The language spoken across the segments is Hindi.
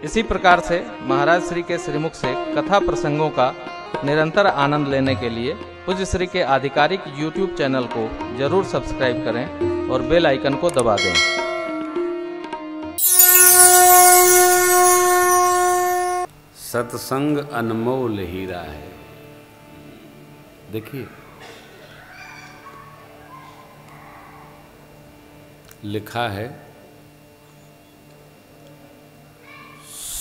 इसी प्रकार से महाराज श्री के श्रीमुख से कथा प्रसंगों का निरंतर आनंद लेने के लिए पूज्य श्री के आधिकारिक YouTube चैनल को जरूर सब्सक्राइब करें और बेल आइकन को दबा दें। सत्संग अनमोल हीरा है। देखिए, लिखा है,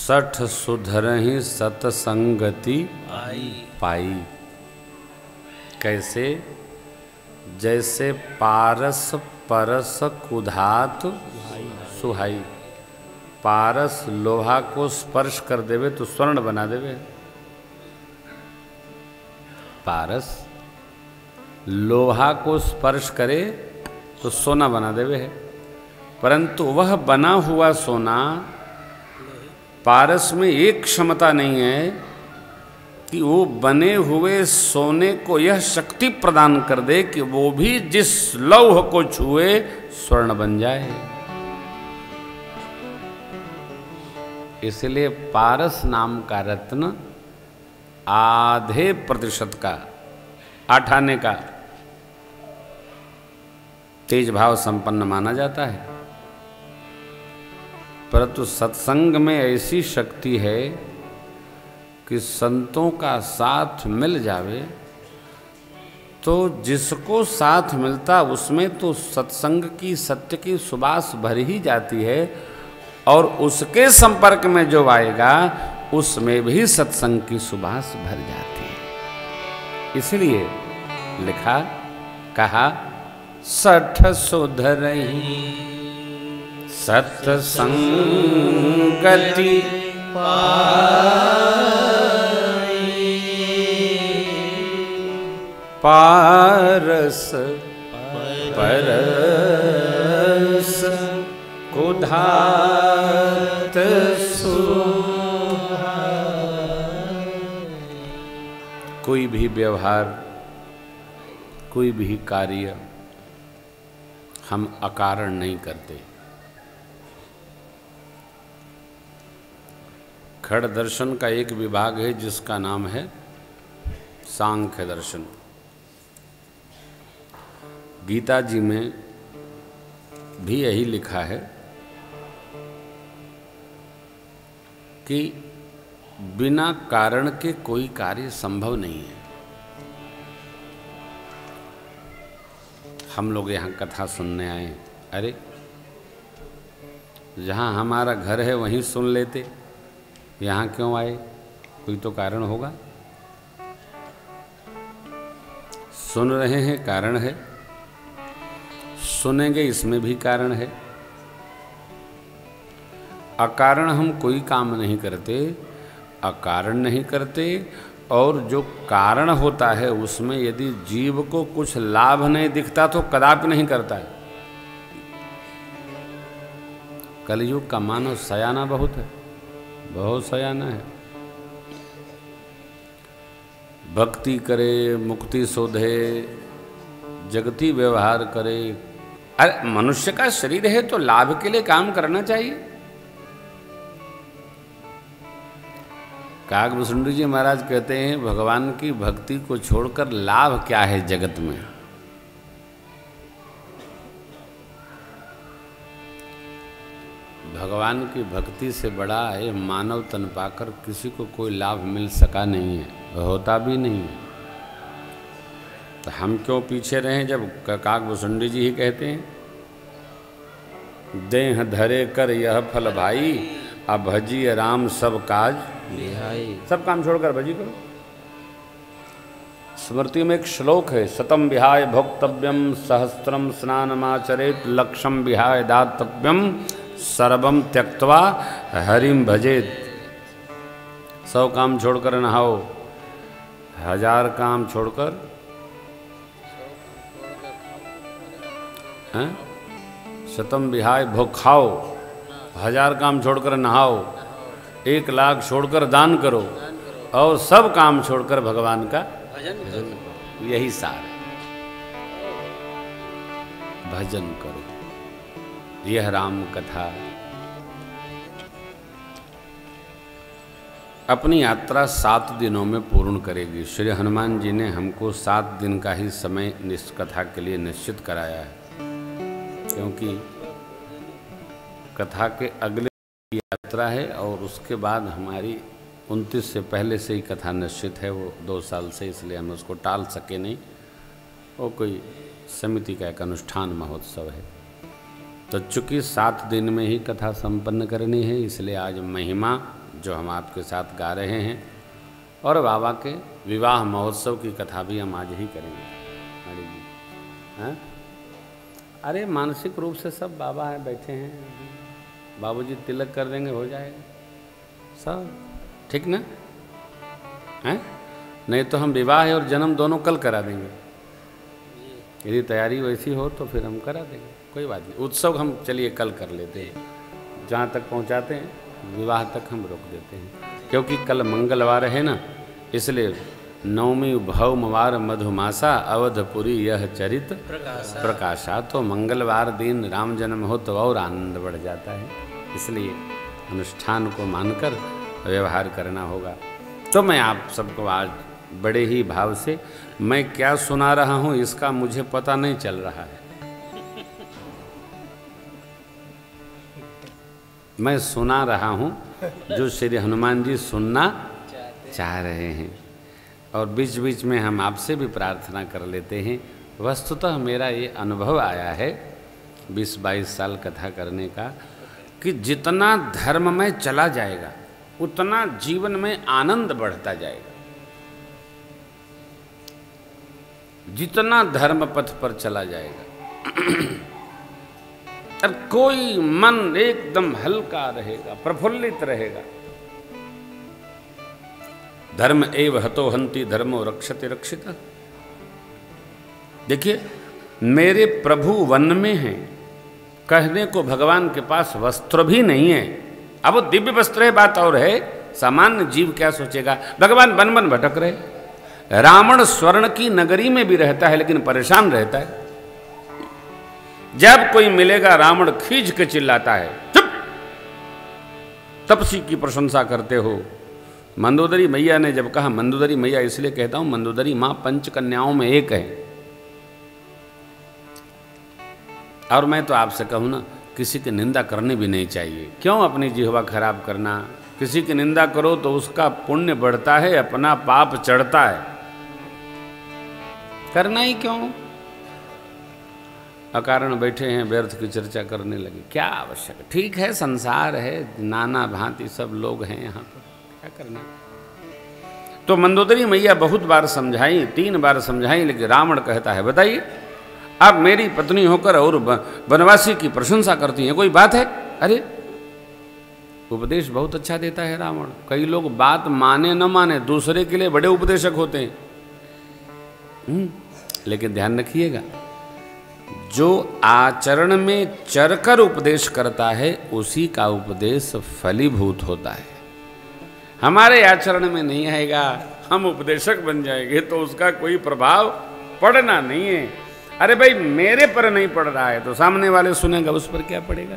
सठ सुधरहि सतसंगति पाई। कैसे? जैसे पारस परस कुधात सुहाई। पारस लोहा को स्पर्श कर देवे तो स्वर्ण बना देवे। पारस लोहा को स्पर्श करे तो सोना बना देवे है, परंतु वह बना हुआ सोना, पारस में एक क्षमता नहीं है कि वो बने हुए सोने को यह शक्ति प्रदान कर दे कि वो भी जिस लौह को छुए स्वर्ण बन जाए। इसलिए पारस नाम का रत्न आधे प्रतिशत का, 8 आने का तेज भाव संपन्न माना जाता है, परंतु सत्संग में ऐसी शक्ति है कि संतों का साथ मिल जावे तो जिसको साथ मिलता उसमें तो सत्संग की, सत्य की सुबास भर ही जाती है, और उसके संपर्क में जो आएगा उसमें भी सत्संग की सुबास भर जाती है। इसलिए लिखा, कहा, सठ सुधरहि सत्संगति पारस परस कुधात कोई भी व्यवहार, कोई भी कार्य हम अकारण नहीं करते। खड़ दर्शन का एक विभाग है जिसका नाम है सांख्य दर्शन। गीता जी में भी यही लिखा है कि बिना कारण के कोई कार्य संभव नहीं है। हम लोग यहाँ कथा सुनने आए, अरे जहाँ हमारा घर है वहीं सुन लेते, यहाँ क्यों आए? कोई तो कारण होगा। सुन रहे हैं, कारण है, सुनेंगे, इसमें भी कारण है। अकारण हम कोई काम नहीं करते, अकारण नहीं करते, और जो कारण होता है उसमें यदि जीव को कुछ लाभ नहीं दिखता तो कदापि नहीं करता है। कलयुग का मानव सयाना बहुत है, बहुत सयाना है। भक्ति करे, मुक्ति शोधे, जगती व्यवहार करे। अरे मनुष्य का शरीर है तो लाभ के लिए काम करना चाहिए। काकभूषुंडी जी महाराज कहते हैं, भगवान की भक्ति को छोड़कर लाभ क्या है जगत में? भगवान की भक्ति से बड़ा है मानव तन पाकर किसी को कोई लाभ मिल सका नहीं है, होता भी नहीं है। तो हम क्यों पीछे रहें जब काकभूषुंडी जी ही कहते हैं, देह धरे कर यह फल भाई, अब भजिए राम सब काज बिहाई। सब काम छोड़कर भजी करो। स्मृति में एक श्लोक है, शतम विहाय भोक्तव्यम सहस्त्रम स्नानमाचरेत लक्षम विहाय दातव्यम सर्वम त्यक्त्वा हरिम भजेत। 100 काम छोड़कर नहाओ, 1000 काम छोड़कर, शतम विहाय भोग खाओ, 1000 काम छोड़कर नहाओ, 1 लाख छोड़कर दान करो, और सब काम छोड़कर भगवान का भजन करो। यही सार है, भजन करो। यह राम कथा अपनी यात्रा 7 दिनों में पूर्ण करेगी। श्री हनुमान जी ने हमको 7 दिन का ही समय इस कथा के लिए निश्चित कराया है, क्योंकि कथा के अगले यात्रा है और उसके बाद हमारी 29 से पहले से ही कथा निश्चित है, वो 2 साल से, इसलिए हम उसको टाल सके नहीं। वो कोई समिति का एक अनुष्ठान महोत्सव है, तो चूँकि 7 दिन में ही कथा संपन्न करनी है, इसलिए आज महिमा जो हम आपके साथ गा रहे हैं और बाबा के विवाह महोत्सव की कथा भी हम आज ही करेंगे। अरे जी, हाँ, अरे मानसिक रूप से सब बाबा हैं, बैठे हैं, बाबूजी तिलक कर देंगे, हो जाएगा सब ठीक ना, हैं? नहीं तो हम विवाह और जन्म दोनों कल करा देंगे। यदि तैयारी वैसी हो तो फिर हम करा देंगे, कोई बात नहीं। उत्सव हम चलिए कल कर लेते हैं, जहाँ तक पहुँचाते हैं, विवाह तक हम रोक देते हैं, क्योंकि कल मंगलवार है ना, इसलिए नवमी भौमवार मधुमासा अवधपुरी यह चरित प्रकाशा। तो मंगलवार दिन राम जन्म हो तो और आनंद बढ़ जाता है, इसलिए अनुष्ठान को मानकर व्यवहार करना होगा। तो मैं आप सबको आज बड़े ही भाव से, मैं क्या सुना रहा हूँ इसका मुझे पता नहीं चल रहा है, मैं सुना रहा हूँ जो श्री हनुमान जी सुनना चाह रहे हैं, और बीच बीच में हम आपसे भी प्रार्थना कर लेते हैं। वस्तुतः मेरा ये अनुभव आया है 20-22 साल कथा करने का, कि जितना धर्म में चला जाएगा उतना जीवन में आनंद बढ़ता जाएगा। जितना धर्म पथ पर चला जाएगा और कोई मन एकदम हल्का रहेगा, प्रफुल्लित रहेगा। धर्म एव हतो हंति धर्मो रक्षति रक्षिता। देखिए, मेरे प्रभु वन में हैं, कहने को भगवान के पास वस्त्र भी नहीं है। अब वो दिव्य वस्त्र है, बात और है, सामान्य जीव क्या सोचेगा, भगवान वन वन भटक रहे। रावण स्वर्ण की नगरी में भी रहता है लेकिन परेशान रहता है। जब कोई मिलेगा रावण खींच के चिल्लाता है, चुप, तपसी की प्रशंसा करते हो। मंदोदरी मैया ने जब कहा, मंदोदरी मैया इसलिए कहता हूं, मंदोदरी मां 5 कन्याओं में एक है। और मैं तो आपसे कहूं ना, किसी की निंदा करनी भी नहीं चाहिए। क्यों अपनी जिह्वा खराब करना? किसी की निंदा करो तो उसका पुण्य बढ़ता है, अपना पाप चढ़ता है। करना ही क्यों? अकारण बैठे हैं, व्यर्थ की चर्चा करने लगे, क्या आवश्यक? ठीक है, संसार है, नाना भांति सब लोग हैं यहाँ पर, क्या करना। तो मंदोदरी मैया बहुत बार समझाई, 3 बार समझाई, लेकिन रावण कहता है, बताइए आप मेरी पत्नी होकर और वनवासी की प्रशंसा करती हैं, कोई बात है? अरे उपदेश बहुत अच्छा देता है रावण। कई लोग बात माने न माने, दूसरे के लिए बड़े उपदेशक होते हैं। लेकिन ध्यान रखिएगा, जो आचरण में चरकर उपदेश करता है उसी का उपदेश फलीभूत होता है। हमारे आचरण में नहीं आएगा, हम उपदेशक बन जाएंगे तो उसका कोई प्रभाव पड़ना नहीं है। अरे भाई, मेरे पर नहीं पड़ रहा है तो सामने वाले सुनेगा, उस पर क्या पड़ेगा?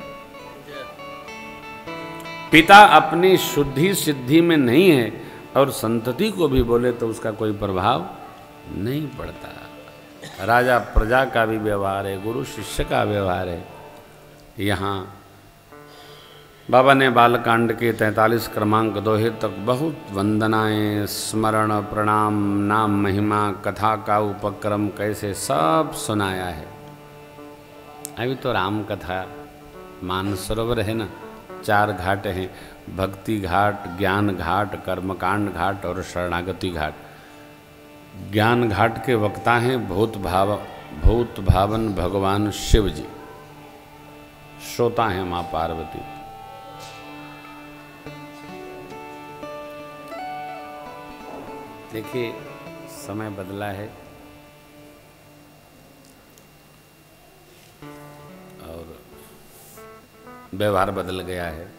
पिता अपनी शुद्धि सिद्धि में नहीं है और संतति को भी बोले तो उसका कोई प्रभाव नहीं पड़ता। राजा प्रजा का भी व्यवहार है, गुरु शिष्य का व्यवहार है। यहाँ बाबा ने बालकांड के 43 क्रमांक दोहे तक बहुत वंदनाएं, स्मरण, प्रणाम, नाम, महिमा, कथा का उपक्रम कैसे सब सुनाया है। अभी तो राम कथा, मानसरोवर है ना, 4 घाट हैं, भक्ति घाट, ज्ञान घाट, कर्मकांड घाट और शरणागति घाट। ज्ञान घाट के वक्ता हैं भूत भावन भगवान शिव जी, श्रोता हैं माँ पार्वती। देखिए, समय बदला है और व्यवहार बदल गया है।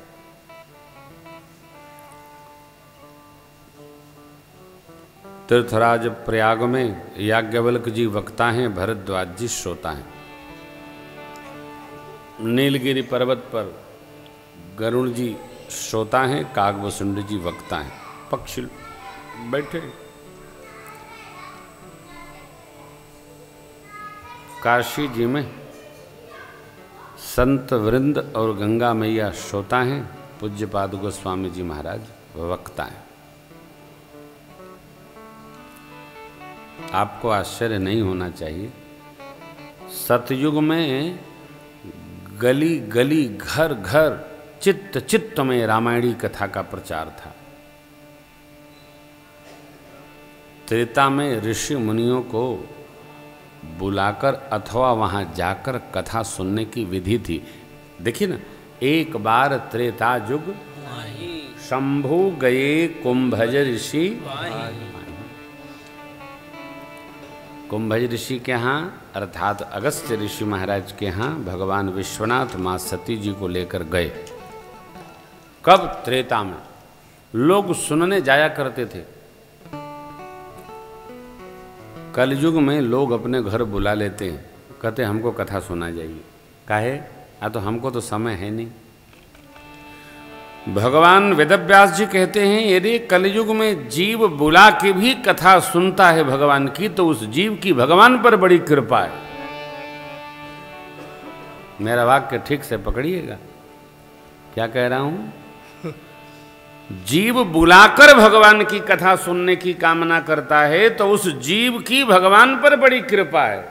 तीर्थराज प्रयाग में याज्ञवल्क्य जी वक्ता हैं, भरद्वाज जी श्रोता हैं। नीलगिरी पर्वत पर गरुण जी श्रोता हैं, कागभूषुंड जी वक्ता हैं। पक्षी बैठे। काशी जी में संत वृंद और गंगा मैया श्रोता हैं, पूज्यपाद गोस्वामी जी महाराज वक्ता हैं। आपको आश्चर्य नहीं होना चाहिए, सतयुग में गली गली घर घर चित्त चित्त में रामायणी कथा का प्रचार था। त्रेता में ऋषि मुनियों को बुलाकर अथवा वहां जाकर कथा सुनने की विधि थी। देखिए ना, एक बार त्रेता युग शंभु गए कुंभज ऋषि। कुंभज ऋषि के यहाँ अर्थात अगस्त्य ऋषि महाराज के यहाँ भगवान विश्वनाथ मां सती जी को लेकर गए। कब? त्रेता में। लोग सुनने जाया करते थे। कलयुग में लोग अपने घर बुला लेते हैं, कहते हमको कथा सुना जाएगी। काहे? तो हमको तो समय है नहीं। भगवान वेदव्यास जी कहते हैं, यदि कलयुग में जीव बुला के भी कथा सुनता है भगवान की, तो उस जीव की भगवान पर बड़ी कृपा है। मेरा वाक्य ठीक से पकड़िएगा, क्या कह रहा हूं? जीव बुलाकर भगवान की कथा सुनने की कामना करता है तो उस जीव की भगवान पर बड़ी कृपा है।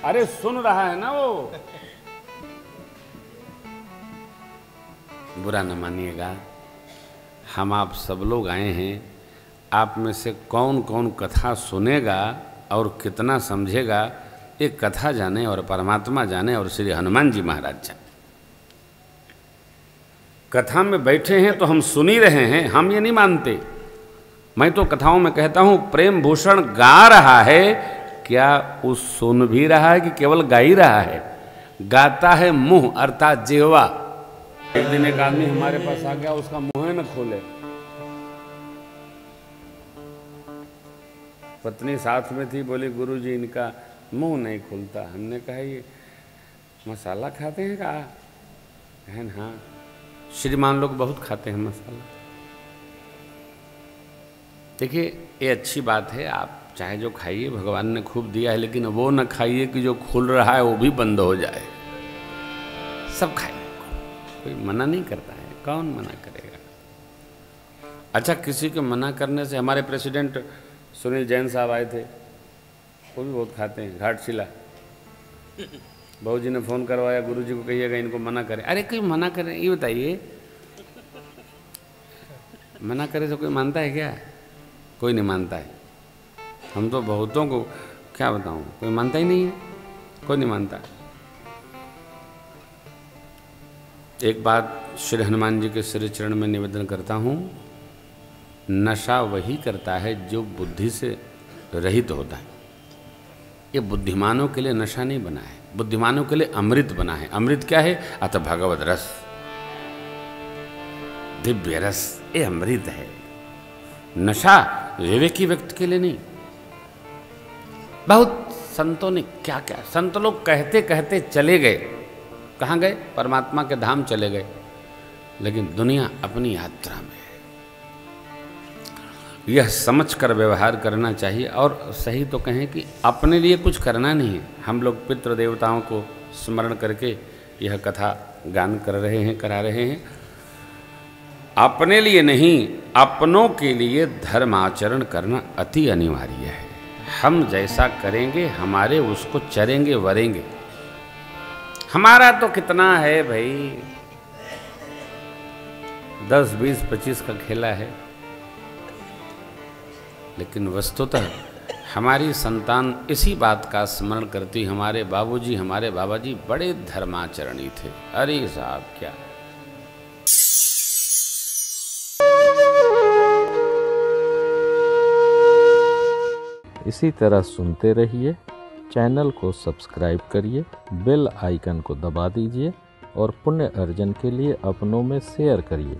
अरे सुन रहा है ना वो। बुरा न मानिएगा, हम आप सब लोग आए हैं, आप में से कौन कौन कथा सुनेगा और कितना समझेगा, ये कथा जाने और परमात्मा जाने और श्री हनुमान जी महाराज जाने। कथा में बैठे हैं तो हम सुन ही रहे हैं, हम ये नहीं मानते। मैं तो कथाओं में कहता हूं प्रेम भूषण गा रहा है, क्या वो सुन भी रहा है कि केवल गा ही रहा है? गाता है मुंह अर्थात जिह्वा। एक दिन एक आदमी हमारे पास आ गया, उसका मुंह न खोले, पत्नी साथ में थी, बोली गुरुजी इनका मुंह नहीं खुलता। हमने कहा ये मसाला खाते हैं का? कहन हाँ, श्रीमान लोग बहुत खाते हैं मसाला। देखिए ये अच्छी बात है, आप चाहे जो खाइए, भगवान ने खूब दिया है, लेकिन वो न खाइए कि जो खुल रहा है वो भी बंद हो जाए। सब खाइए, कोई मना नहीं करता है, कौन मना करेगा? अच्छा, किसी के मना करने से, हमारे प्रेसिडेंट सुनील जैन साहब आए थे, वो भी बहुत खाते हैं, घाटशिला। बहू जी ने फ़ोन करवाया, गुरुजी को कहिएगा इनको मना करें। अरे कोई मना करें, ये बताइए, मना करे तो कोई मानता है क्या? कोई नहीं मानता है। हम तो बहुतों को क्या बताऊं, कोई मानता ही नहीं है, कोई नहीं मानता। एक बात श्री हनुमान जी के श्री चरण में निवेदन करता हूं, नशा वही करता है जो बुद्धि से रहित होता है। ये बुद्धिमानों के लिए नशा नहीं बना है, बुद्धिमानों के लिए अमृत बना है। अमृत क्या है? अतः भगवत रस, दिव्य रस, ये अमृत है। नशा विवेकी व्यक्ति के लिए नहीं। बहुत संतों ने क्या क्या, संत लोग कहते कहते चले गए। कहाँ गए? परमात्मा के धाम चले गए, लेकिन दुनिया अपनी यात्रा में है। यह समझकर व्यवहार करना चाहिए। और सही तो कहें कि अपने लिए कुछ करना नहीं है। हम लोग पितृ देवताओं को स्मरण करके यह कथा गान कर रहे हैं, करा रहे हैं। अपने लिए नहीं, अपनों के लिए धर्म आचरण करना अति अनिवार्य है। हम जैसा करेंगे हमारे उसको चरेंगे वरेंगे। हमारा तो कितना है भाई, 10, 20, 25 का खेला है, लेकिन वस्तुतः हमारी संतान इसी बात का स्मरण करती। हमारे बाबूजी, हमारे बाबाजी बड़े धर्माचरणी थे। अरे साहब क्या! इसी तरह सुनते रहिए, चैनल को सब्सक्राइब करिए, बेल आइकन को दबा दीजिए और पुण्य अर्जन के लिए अपनों में शेयर करिए।